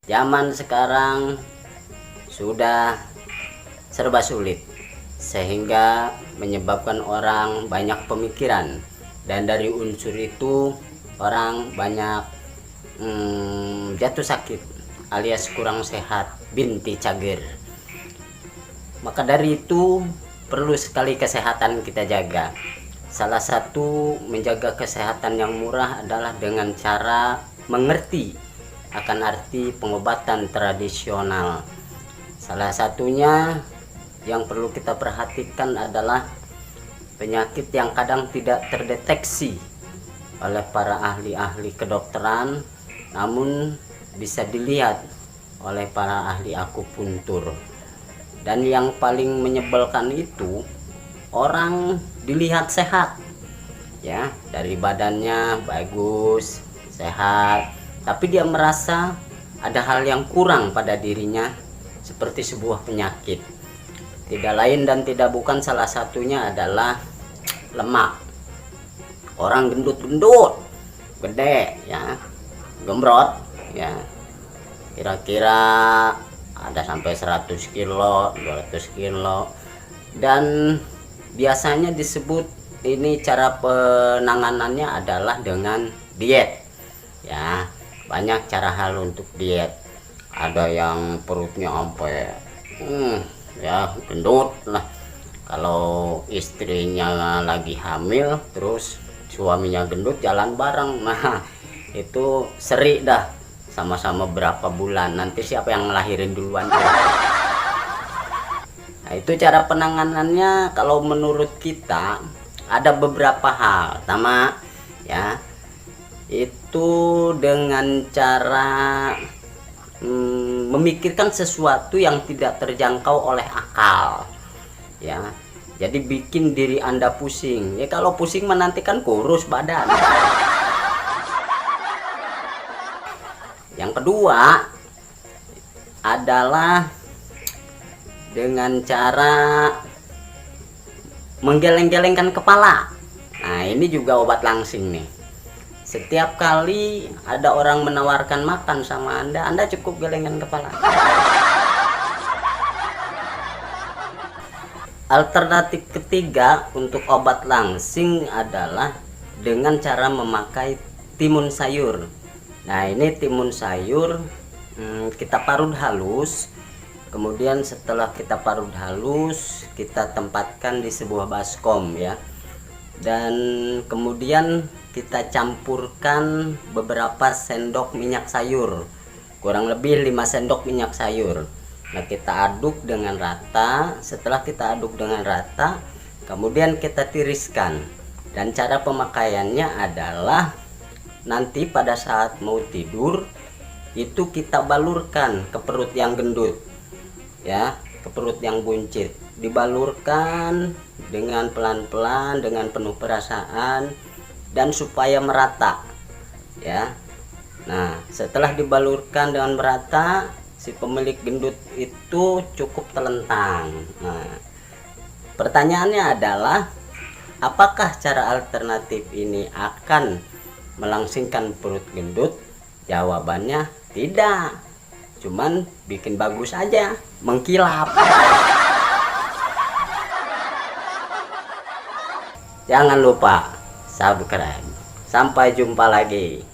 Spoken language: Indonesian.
Zaman sekarang sudah serba sulit, sehingga menyebabkan orang banyak pemikiran, dan dari unsur itu orang banyak jatuh sakit alias kurang sehat, binti cager. Maka dari itu perlu sekali kesehatan kita jaga. Salah satu menjaga kesehatan yang murah adalah dengan cara mengerti akan arti pengobatan tradisional. Salah satunya yang perlu kita perhatikan adalah penyakit yang kadang tidak terdeteksi oleh para ahli-ahli kedokteran, namun bisa dilihat oleh para ahli akupuntur. Dan yang paling menyebalkan itu, orang dilihat sehat, ya, dari badannya bagus, sehat, tapi dia merasa ada hal yang kurang pada dirinya, seperti sebuah penyakit. Tidak lain dan tidak bukan, salah satunya adalah lemak. Orang gendut-gendut, gede, ya, gembrot, ya, kira-kira ada sampai 100 kilo, 200 kilo. Dan biasanya disebut ini cara penanganannya adalah dengan diet, ya. Banyak cara hal untuk diet. Ada yang perutnya sampai ya gendut lah. Kalau istrinya lagi hamil terus suaminya gendut, jalan bareng, nah itu seri dah, sama-sama berapa bulan, nanti siapa yang ngelahirin duluan. Nah, itu cara penanganannya. Kalau menurut kita ada beberapa hal. Pertama, ya, itu dengan cara memikirkan sesuatu yang tidak terjangkau oleh akal, ya. Jadi bikin diri Anda pusing. Ya kalau pusing menanti kan kurus badan. Yang kedua adalah dengan cara menggeleng-gelengkan kepala. Nah, ini juga obat langsing nih. Setiap kali ada orang menawarkan makan sama Anda cukup gelengkan kepala. Alternatif ketiga untuk obat langsing adalah dengan cara memakai timun sayur. Nah, ini timun sayur kita parut halus. Kemudian setelah kita parut halus, kita tempatkan di sebuah baskom, ya. Dan kemudian kita campurkan beberapa sendok minyak sayur, kurang lebih 5 sendok minyak sayur. Nah, kita aduk dengan rata. Setelah kita aduk dengan rata, kemudian kita tiriskan. Dan cara pemakaiannya adalah nanti pada saat mau tidur itu kita balurkan ke perut yang gendut, ya, ke perut yang buncit. Dibalurkan dengan pelan-pelan, dengan penuh perasaan, dan supaya merata, ya. Nah, setelah dibalurkan dengan merata, si pemilik gendut itu cukup telentang. Nah, pertanyaannya adalah apakah cara alternatif ini akan melangsingkan perut gendut? Jawabannya tidak, cuman bikin bagus aja, mengkilap. Jangan lupa subscribe. Sampai jumpa lagi.